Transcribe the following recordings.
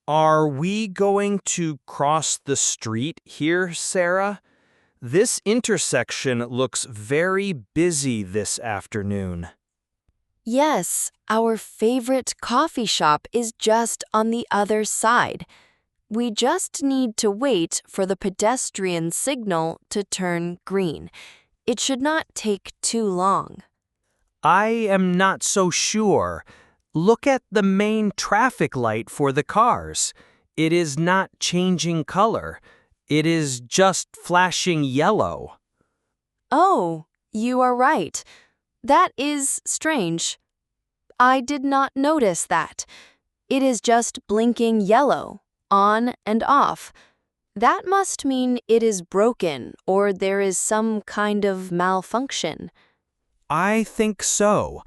Are we going to cross the street here, Sarah? This intersection looks very busy this afternoon. Yes, our favorite coffee shop is just on the other side. We just need to wait for the pedestrian signal to turn green. It should not take too long. I am not so sure. Look at the main traffic light for the cars. It is not changing color. It is just flashing yellow. Oh, you are right. That is strange. I did not notice that. It is just blinking yellow, on and off. That must mean it is broken or there is some kind of malfunction. I think so.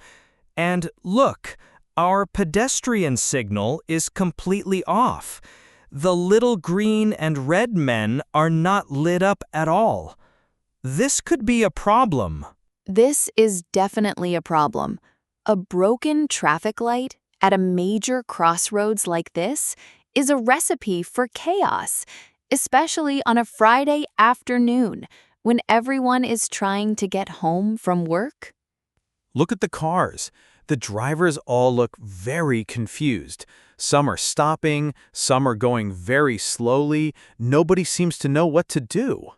And look, our pedestrian signal is completely off. The little green and red men are not lit up at all. This could be a problem. This is definitely a problem. A broken traffic light at a major crossroads like this is a recipe for chaos, especially on a Friday afternoon when everyone is trying to get home from work. Look at the cars. The drivers all look very confused. Some are stopping, some are going very slowly. Nobody seems to know what to do.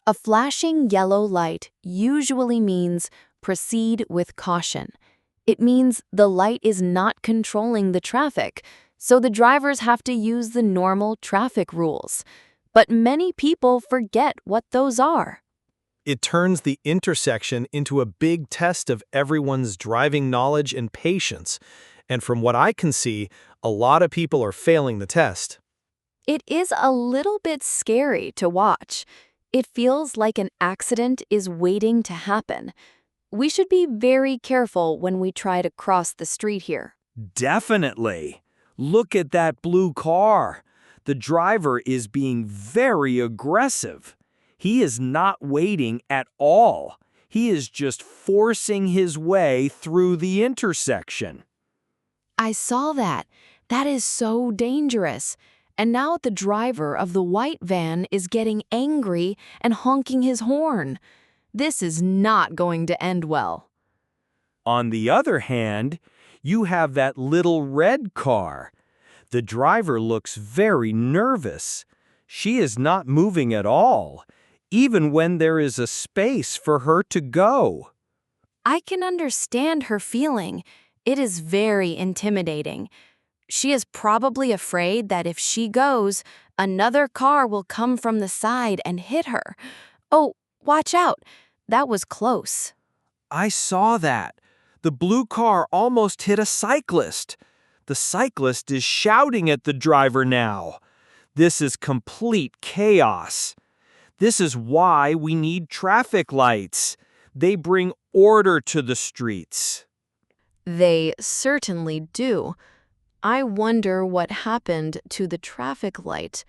A flashing yellow light usually means proceed with caution. It means the light is not controlling the traffic, so the drivers have to use the normal traffic rules. But many people forget what those are. It turns the intersection into a big test of everyone's driving knowledge and patience. And from what I can see, a lot of people are failing the test. It is a little bit scary to watch. It feels like an accident is waiting to happen. We should be very careful when we try to cross the street here. Definitely. Look at that blue car. The driver is being very aggressive. He is not waiting at all. He is just forcing his way through the intersection. I saw that. That is so dangerous. And now the driver of the white van is getting angry and honking his horn. This is not going to end well. On the other hand, you have that little red car. The driver looks very nervous. She is not moving at all, even when there is a space for her to go. I can understand her feeling. It is very intimidating. She is probably afraid that if she goes, another car will come from the side and hit her. Oh, watch out. That was close. I saw that. The blue car almost hit a cyclist. The cyclist is shouting at the driver now. This is complete chaos. This is why we need traffic lights. They bring order to the streets. They certainly do. I wonder what happened to the traffic light.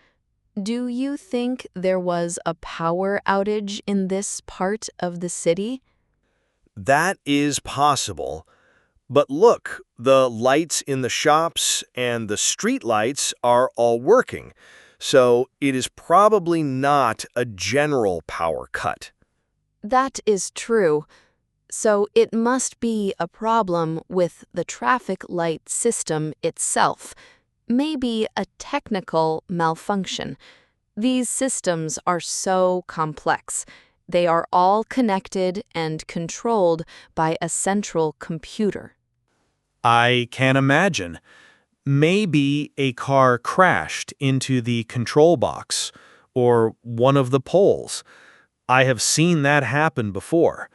Do you think there was a power outage in this part of the city? That is possible. But look, the lights in the shops and the street lights are all working. So it is probably not a general power cut. That is true. So it must be a problem with the traffic light system itself. Maybe a technical malfunction. These systems are so complex. They are all connected and controlled by a central computer. I can imagine. Maybe a car crashed into the control box or one of the poles. I have seen that happen before.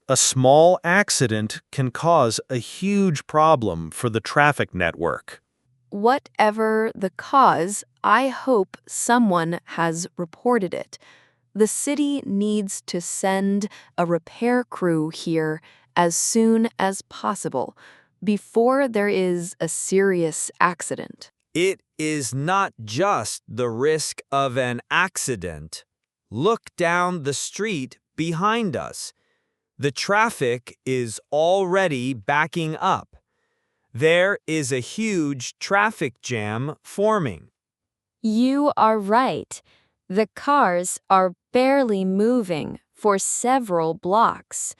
A small accident can cause a huge problem for the traffic network. Whatever the cause, I hope someone has reported it. The city needs to send a repair crew here as soon as possible, before there is a serious accident. It is not just the risk of an accident. Look down the street behind us. The traffic is already backing up. There is a huge traffic jam forming. You are right. The cars are barely moving for several blocks,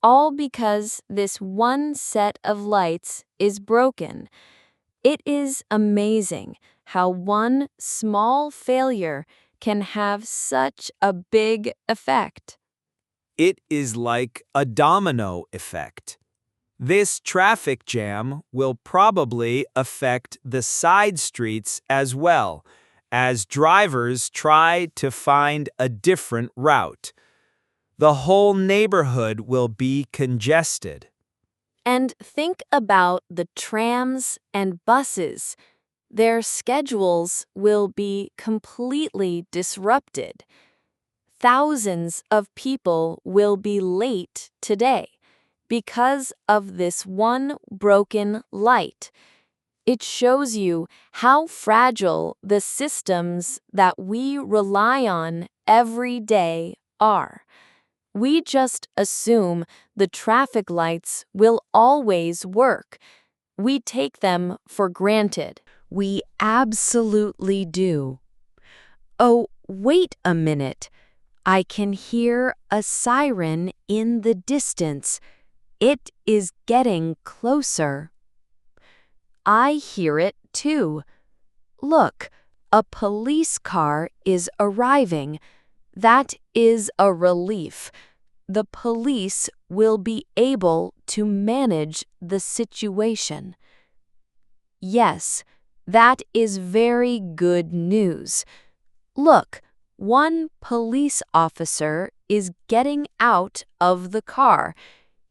all because this one set of lights is broken. It is amazing how one small failure can have such a big effect. It is like a domino effect. This traffic jam will probably affect the side streets as well, as drivers try to find a different route. The whole neighborhood will be congested. And think about the trams and buses. Their schedules will be completely disrupted. Thousands of people will be late today because of this one broken light. It shows you how fragile the systems that we rely on every day are. We just assume the traffic lights will always work. We take them for granted. We absolutely do. Oh, wait a minute. I can hear a siren in the distance. It is getting closer. I hear it too. Look, a police car is arriving. That is a relief. The police will be able to manage the situation. Yes, that is very good news. Look, one police officer is getting out of the car.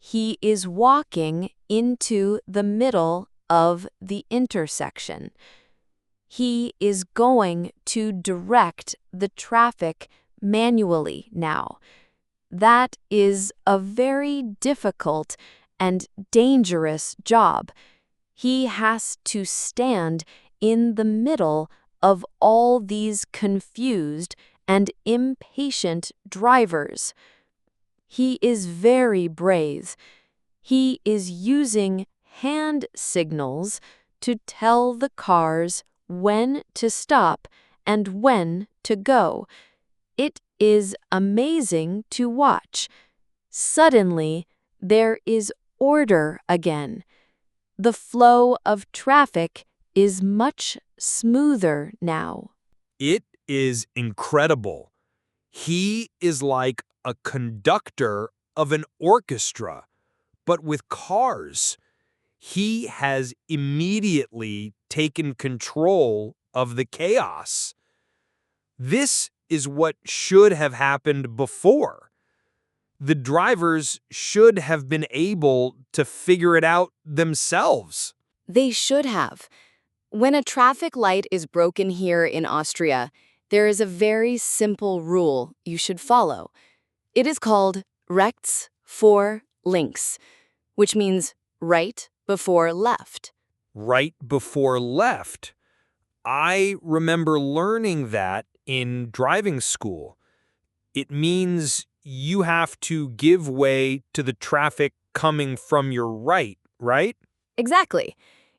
He is walking into the middle of the intersection. He is going to direct the traffic manually now. That is a very difficult and dangerous job. He has to stand in the middle of all these confused and impatient drivers. He is very brave. He is using hand signals to tell the cars when to stop and when to go. It is amazing to watch. Suddenly, there is order again. The flow of traffic is much smoother now. It is incredible. He is like a conductor of an orchestra, but with cars. He has immediately taken control of the chaos. This is what should have happened before. The drivers should have been able to figure it out themselves. They should have. When a traffic light is broken here in Austria, there is a very simple rule you should follow. It is called rechts vor links, which means right before left. Right before left. I remember learning that in driving school. It means you have to give way to the traffic coming from your right, right? Exactly.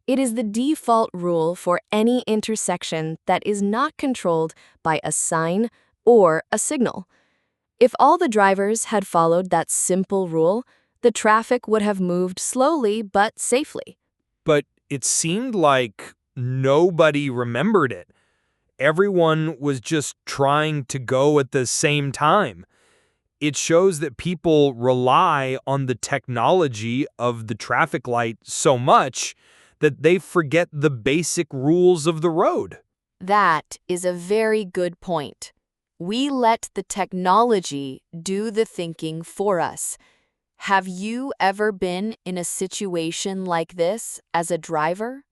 It is the default rule for any intersection that is not controlled by a sign or a signal. If all the drivers had followed that simple rule, the traffic would have moved slowly but safely. But it seemed like nobody remembered it. Everyone was just trying to go at the same time. It shows that people rely on the technology of the traffic light so much that they forget the basic rules of the road. That is a very good point. We let the technology do the thinking for us. Have you ever been in a situation like this as a driver?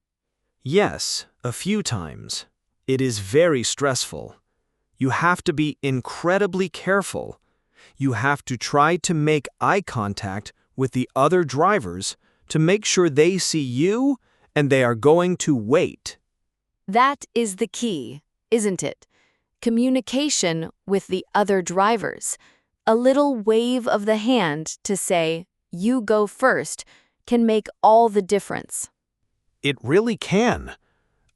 Yes, a few times. It is very stressful. You have to be incredibly careful. You have to try to make eye contact with the other drivers to make sure they see you and they are going to wait. That is the key, isn't it? Communication with the other drivers. A little wave of the hand to say, "You go first," can make all the difference. It really can.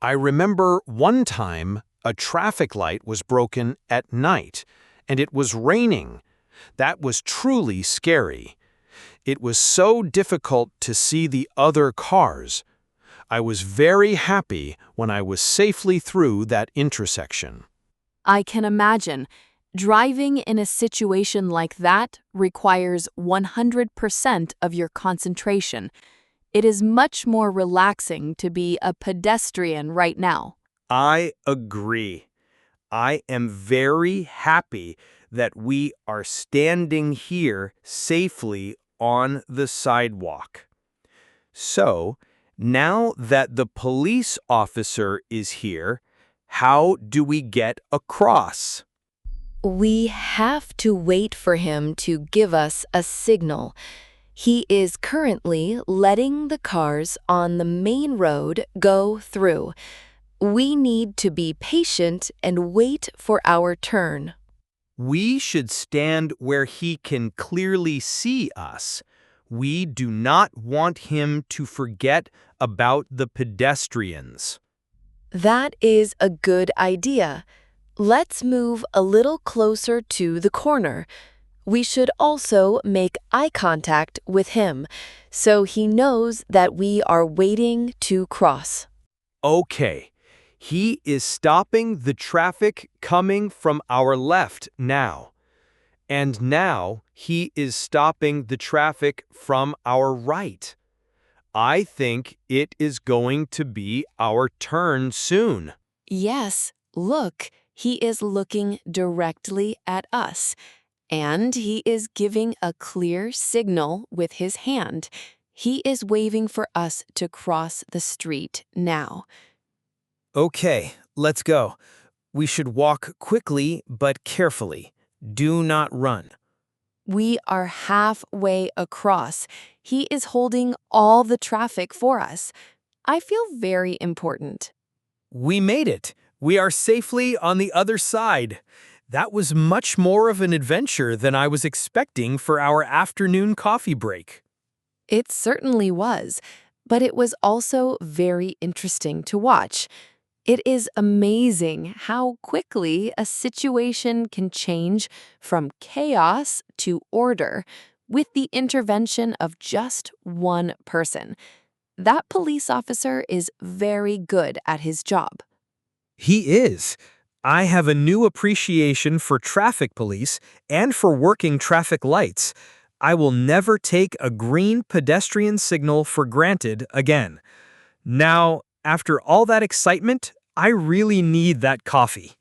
I remember one time a traffic light was broken at night, and it was raining. That was truly scary. It was so difficult to see the other cars. I was very happy when I was safely through that intersection. I can imagine. Driving in a situation like that requires 100% of your concentration. It is much more relaxing to be a pedestrian right now. I agree. I am very happy that we are standing here safely on the sidewalk. So, now that the police officer is here, how do we get across? We have to wait for him to give us a signal. He is currently letting the cars on the main road go through. We need to be patient and wait for our turn. We should stand where he can clearly see us. We do not want him to forget about the pedestrians. That is a good idea. Let's move a little closer to the corner. We should also make eye contact with him so he knows that we are waiting to cross. Okay, he is stopping the traffic coming from our left now. And now he is stopping the traffic from our right. I think it is going to be our turn soon. Yes, look, he is looking directly at us, and he is giving a clear signal with his hand. He is waving for us to cross the street now. Okay, let's go. We should walk quickly but carefully. Do not run. We are halfway across. He is holding all the traffic for us. I feel very important. We made it. We are safely on the other side. That was much more of an adventure than I was expecting for our afternoon coffee break. It certainly was, but it was also very interesting to watch. It is amazing how quickly a situation can change from chaos to order with the intervention of just one person. That police officer is very good at his job. He is. I have a new appreciation for traffic police and for working traffic lights. I will never take a green pedestrian signal for granted again. Now, after all that excitement, I really need that coffee.